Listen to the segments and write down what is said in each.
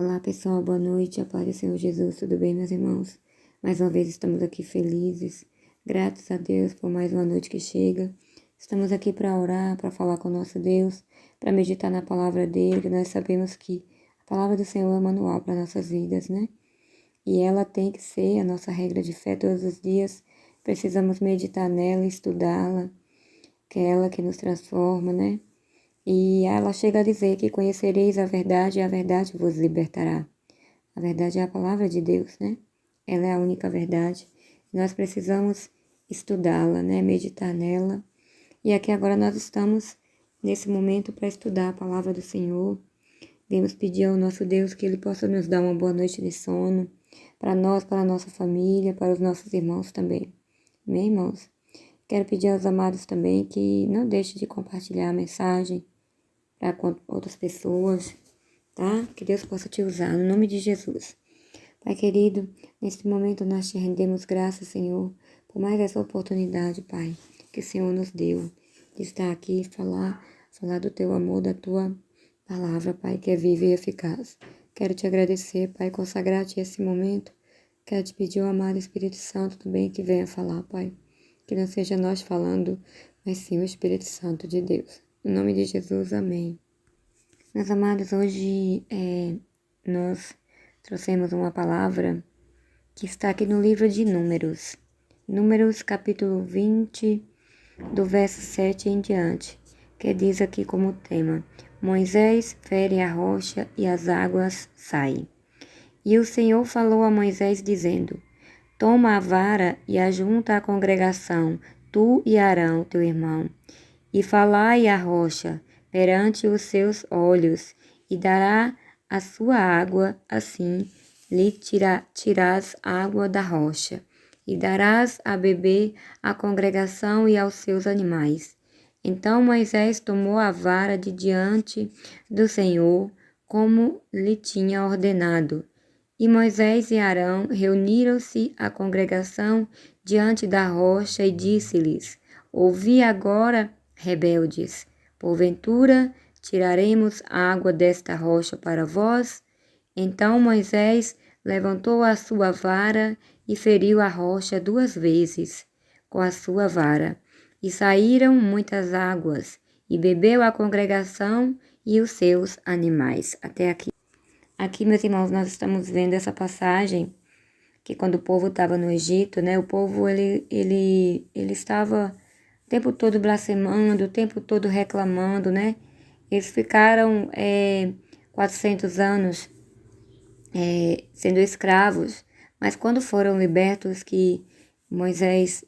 Olá pessoal, boa noite, a paz do Senhor Jesus, tudo bem meus irmãos? Mais uma vez estamos aqui felizes, gratos a Deus por mais uma noite que chega. Estamos aqui para orar, para falar com o nosso Deus, para meditar na palavra dele, que nós sabemos que a palavra do Senhor é manual para nossas vidas, né? E ela tem que ser a nossa regra de fé todos os dias, precisamos meditar nela, estudá-la, que é ela que nos transforma, né? E ela chega a dizer que conhecereis a verdade e a verdade vos libertará. A verdade é a palavra de Deus, né? Ela é a única verdade. Nós precisamos estudá-la, né? Meditar nela. E aqui agora nós estamos nesse momento para estudar a palavra do Senhor. Vamos pedir ao nosso Deus que Ele possa nos dar uma boa noite de sono, para nós, para a nossa família, para os nossos irmãos também. Amém, irmãos? Quero pedir aos amados também que não deixem de compartilhar a mensagem para outras pessoas, tá? Que Deus possa te usar, no nome de Jesus. Pai querido, neste momento nós te rendemos graças, Senhor, por mais essa oportunidade, Pai, que o Senhor nos deu de estar aqui e falar do teu amor, da tua palavra, Pai, que é viva e eficaz. Quero te agradecer, Pai, consagrar-te esse momento. Quero te pedir, o amado Espírito Santo, também que venha falar, Pai. Que não seja nós falando, mas sim o Espírito Santo de Deus. Em nome de Jesus, amém. Meus amados, hoje nós trouxemos uma palavra que está aqui no livro de Números. Números capítulo 20, do verso 7 em diante, que diz aqui como tema: Moisés fere a rocha e as águas saem. E o Senhor falou a Moisés dizendo: Toma a vara e ajunta a congregação, tu e Arão, teu irmão, e falai à rocha perante os seus olhos, e dará a sua água, assim lhe tirás água da rocha, e darás a beber à congregação e aos seus animais. Então Moisés tomou a vara de diante do Senhor, como lhe tinha ordenado. E Moisés e Arão reuniram-se à congregação diante da rocha e disse-lhes: Ouvi agora, rebeldes, porventura tiraremos água desta rocha para vós? Então Moisés levantou a sua vara e feriu a rocha 2 vezes com a sua vara, e saíram muitas águas, e bebeu a congregação e os seus animais. Até aqui. Aqui, meus irmãos, nós estamos vendo essa passagem que quando o povo estava no Egito, né? O povo, ele estava o tempo todo blasfemando, o tempo todo reclamando, né? Eles ficaram 400 anos sendo escravos, mas quando foram libertos, que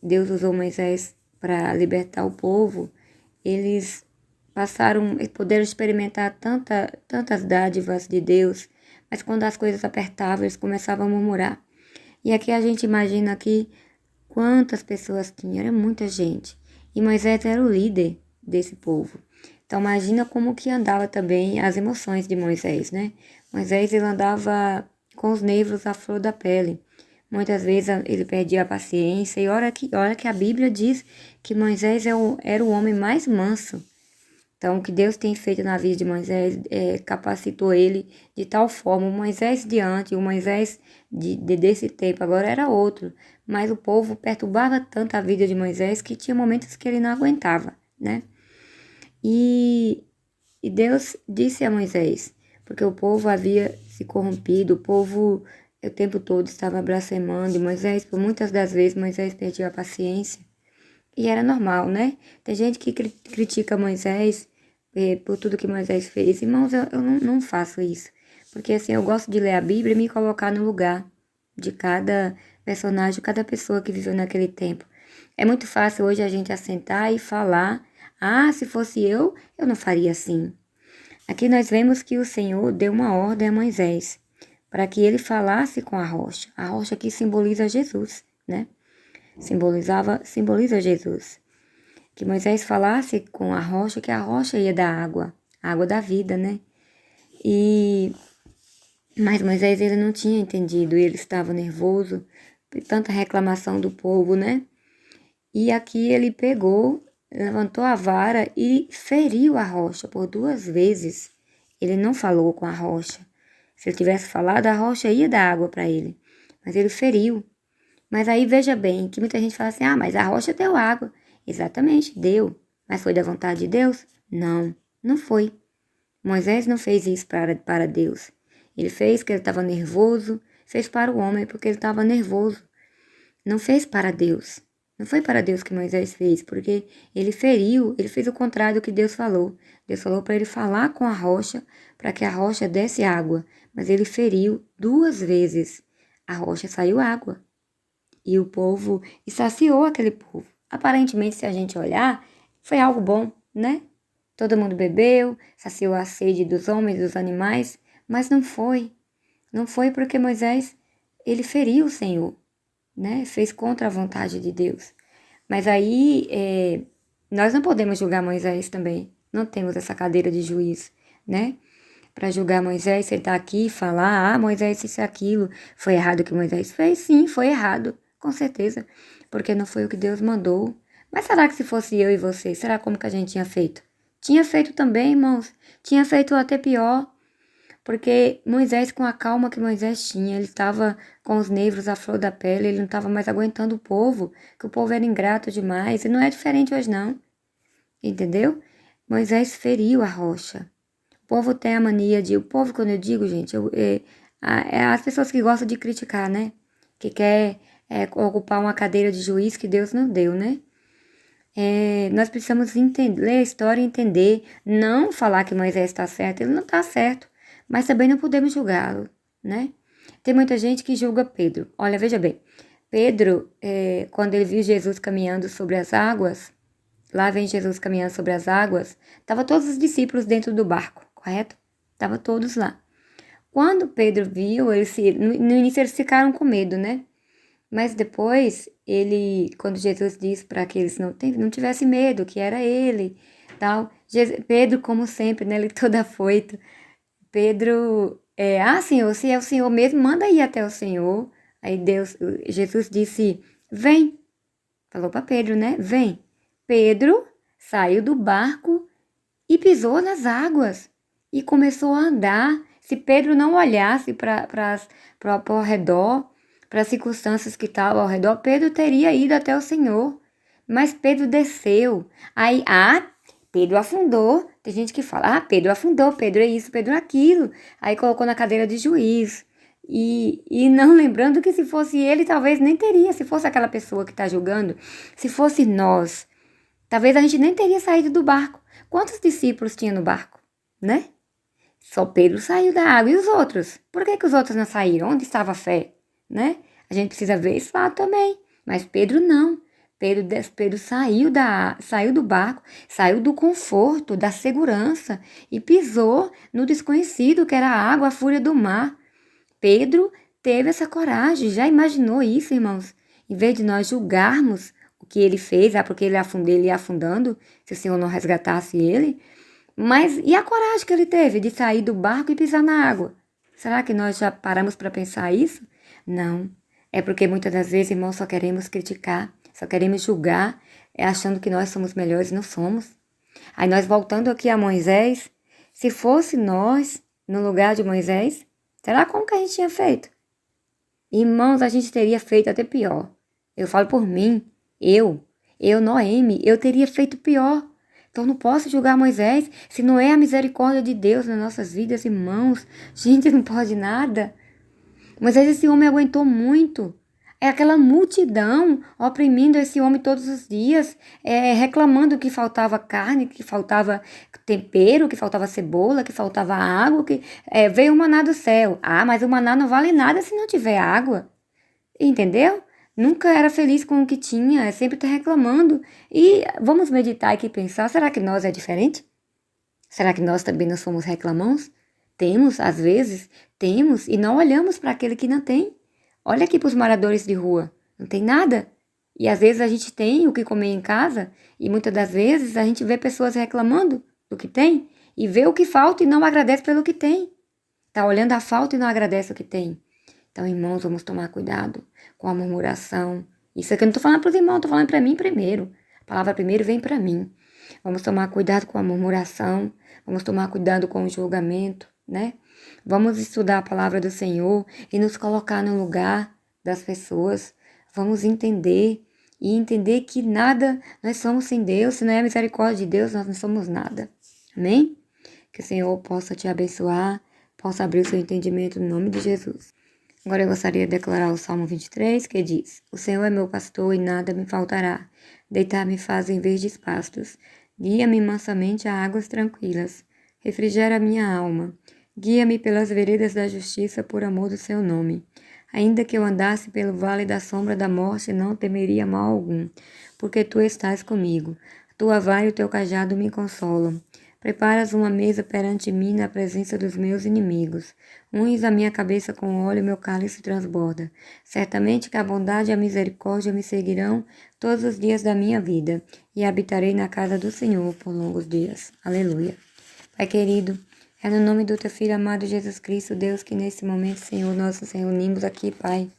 Deus usou Moisés para libertar o povo, eles puderam experimentar tantas dádivas de Deus, mas quando as coisas apertavam, eles começavam a murmurar. E aqui a gente imagina aqui quantas pessoas tinha, era muita gente. E Moisés era o líder desse povo. Então imagina como que andava também as emoções de Moisés, né? Moisés, ele andava com os nervos à flor da pele. Muitas vezes ele perdia a paciência. E olha que a Bíblia diz que Moisés era o homem mais manso. Então, o que Deus tem feito na vida de Moisés capacitou ele de tal forma. O Moisés de antes, o Moisés desse tempo agora era outro. Mas o povo perturbava tanto a vida de Moisés que tinha momentos que ele não aguentava, né? E Deus disse a Moisés, porque o povo havia se corrompido, o povo o tempo todo estava blasfemando, e Moisés, por muitas das vezes, Moisés perdia a paciência. E era normal, né? Tem gente que critica Moisés por tudo que Moisés fez. Irmãos, eu não faço isso. Porque assim, eu gosto de ler a Bíblia e me colocar no lugar de cada personagem, cada pessoa que viveu naquele tempo. É muito fácil hoje a gente assentar e falar: ah, se fosse eu não faria assim. Aqui nós vemos que o Senhor deu uma ordem a Moisés para que ele falasse com a rocha que simboliza Jesus, né? Simboliza Jesus. Que Moisés falasse com a rocha, que a rocha ia dar água, a água da vida, né? Mas Moisés, ele não tinha entendido, ele estava nervoso, por tanta reclamação do povo, né? E aqui ele pegou, levantou a vara e feriu a rocha por 2 vezes. Ele não falou com a rocha. Se ele tivesse falado, a rocha ia dar água para ele. Mas ele feriu. Mas aí veja bem, que muita gente fala assim, mas a rocha deu água. Exatamente, deu. Mas foi da vontade de Deus? Não, não foi. Moisés não fez isso para Deus. Ele fez porque ele estava nervoso, fez para o homem porque ele estava nervoso. Não fez para Deus. Não foi para Deus que Moisés fez, porque ele feriu, ele fez o contrário do que Deus falou. Deus falou para ele falar com a rocha, para que a rocha desse água. Mas ele feriu 2 vezes. A rocha saiu água. E o povo, e saciou aquele povo. Aparentemente, se a gente olhar, foi algo bom, né? Todo mundo bebeu, saciou a sede dos homens e dos animais, mas não foi. Não foi porque Moisés, ele feriu o Senhor, né? Fez contra a vontade de Deus. Mas aí, nós não podemos julgar Moisés também. Não temos essa cadeira de juiz, né? Para julgar Moisés, sentar aqui e falar, Moisés isso e aquilo. Foi errado o que Moisés fez? Sim, foi errado, com certeza. Porque não foi o que Deus mandou. Mas será que se fosse eu e você, será como que a gente tinha feito? Tinha feito também, irmãos. Tinha feito até pior. Porque Moisés, com a calma que Moisés tinha, ele estava com os nervos à flor da pele, ele não estava mais aguentando o povo, que o povo era ingrato demais. E não é diferente hoje, não. Entendeu? Moisés feriu a rocha. O povo tem a mania de... O povo, quando eu digo, gente, é as pessoas que gostam de criticar, né? Que quer ocupar uma cadeira de juiz que Deus não deu, né? Nós precisamos ler a história e entender. Não falar que Moisés está certo, ele não está certo. Mas também não podemos julgá-lo, né? Tem muita gente que julga Pedro. Olha, veja bem. Pedro, quando ele viu Jesus caminhando sobre as águas, lá vem Jesus caminhando sobre as águas, estavam todos os discípulos dentro do barco, correto? Estavam todos lá. Quando Pedro viu, no início eles ficaram com medo, né? Mas depois, quando Jesus disse para que eles não tivessem medo, que era ele, tal. Pedro, como sempre, né? Ele todo afoito. Pedro, Senhor, se é o Senhor mesmo, manda ir até o Senhor. Aí Jesus disse, vem. Falou para Pedro, né? Vem. Pedro saiu do barco e pisou nas águas e começou a andar. Se Pedro não olhasse para o redor, para as circunstâncias que estavam ao redor, Pedro teria ido até o Senhor. Mas Pedro desceu. Aí, Pedro afundou. Tem gente que fala, Pedro afundou, Pedro é isso, Pedro é aquilo. Aí colocou na cadeira de juiz. E não lembrando que se fosse ele, talvez nem teria. Se fosse aquela pessoa que está julgando, se fosse nós, talvez a gente nem teria saído do barco. Quantos discípulos tinha no barco, né? Só Pedro saiu da água. E os outros? Por que os outros não saíram? Onde estava a fé, né? A gente precisa ver isso lá também. Mas Pedro não. Pedro saiu do barco, saiu do conforto, da segurança e pisou no desconhecido, que era a água, a fúria do mar. Pedro teve essa coragem. Já imaginou isso, irmãos? Em vez de nós julgarmos o que ele fez, porque ele ia afundando, se o Senhor não resgatasse ele. Mas e a coragem que ele teve de sair do barco e pisar na água? Será que nós já paramos para pensar isso? Não. É porque muitas das vezes, irmãos, só queremos criticar, só queremos julgar, achando que nós somos melhores, não somos. Aí nós voltando aqui a Moisés, se fosse nós no lugar de Moisés, será como que a gente tinha feito? Irmãos, a gente teria feito até pior. Eu falo por mim, Noemi, eu teria feito pior. Então não posso julgar Moisés se não é a misericórdia de Deus nas nossas vidas, irmãos. Gente, não pode nada. Moisés, esse homem aguentou muito. É aquela multidão oprimindo esse homem todos os dias, reclamando que faltava carne, que faltava tempero, que faltava cebola, que faltava água, que veio o maná do céu. Mas o maná não vale nada se não tiver água. Entendeu? Nunca era feliz com o que tinha, sempre está reclamando. E vamos meditar aqui e pensar, será que nós é diferente? Será que nós também não somos reclamões? Temos, às vezes, e não olhamos para aquele que não tem. Olha aqui para os moradores de rua, não tem nada. E às vezes a gente tem o que comer em casa e muitas das vezes a gente vê pessoas reclamando do que tem e vê o que falta e não agradece pelo que tem. Está olhando a falta e não agradece o que tem. Então, irmãos, vamos tomar cuidado com a murmuração. Isso aqui eu não estou falando para os irmãos, estou falando para mim primeiro. A palavra primeiro vem para mim. Vamos tomar cuidado com a murmuração, vamos tomar cuidado com o julgamento, né? Vamos estudar a palavra do Senhor e nos colocar no lugar das pessoas. Vamos entender e entender que nada nós somos sem Deus. Se não é a misericórdia de Deus, nós não somos nada. Amém? Que o Senhor possa te abençoar, possa abrir o seu entendimento no nome de Jesus. Agora eu gostaria de declarar o Salmo 23, que diz: O Senhor é meu pastor e nada me faltará. Deitar-me faz em verdes pastos. Guia-me mansamente a águas tranquilas. Refrigera a minha alma. Guia-me pelas veredas da justiça por amor do seu nome. Ainda que eu andasse pelo vale da sombra da morte, não temeria mal algum, porque tu estás comigo. A tua vara e o teu cajado me consolam. Preparas uma mesa perante mim na presença dos meus inimigos. Unges a minha cabeça com óleo e meu cálice transborda. Certamente que a bondade e a misericórdia me seguirão todos os dias da minha vida, e habitarei na casa do Senhor por longos dias. Aleluia. Pai querido, é no nome do teu Filho amado Jesus Cristo, Deus, que nesse momento, Senhor, nós nos reunimos aqui, Pai,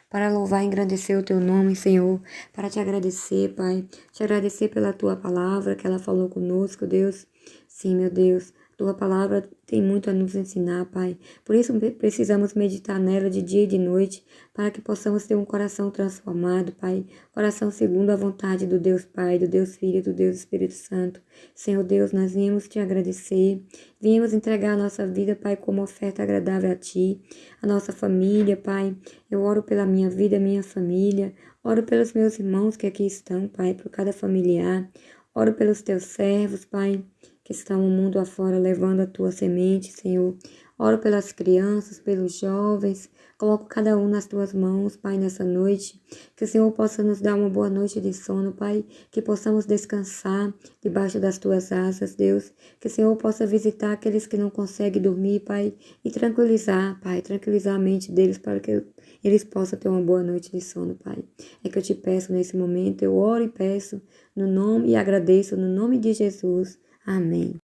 para louvar e engrandecer o teu nome, Senhor, para te agradecer, Pai, te agradecer pela tua palavra que ela falou conosco, Deus. Sim, meu Deus, tua palavra tem muito a nos ensinar, Pai. Por isso precisamos meditar nela de dia e de noite, para que possamos ter um coração transformado, Pai. Coração segundo a vontade do Deus Pai, do Deus Filho, do Deus Espírito Santo. Senhor Deus, nós viemos te agradecer, viemos entregar a nossa vida, Pai, como oferta agradável a Ti, a nossa família, Pai. Eu oro pela minha vida, minha família, oro pelos meus irmãos que aqui estão, Pai, por cada familiar. Oro pelos teus servos, Pai, que estão no mundo afora levando a tua semente, Senhor. Oro pelas crianças, pelos jovens. Coloco cada um nas tuas mãos, Pai, nessa noite. Que o Senhor possa nos dar uma boa noite de sono, Pai. Que possamos descansar debaixo das tuas asas, Deus. Que o Senhor possa visitar aqueles que não conseguem dormir, Pai. E tranquilizar, Pai. Tranquilizar a mente deles para que eles possam ter uma boa noite de sono, Pai. É que eu te peço nesse momento. Eu oro e peço no nome e agradeço no nome de Jesus. Amém.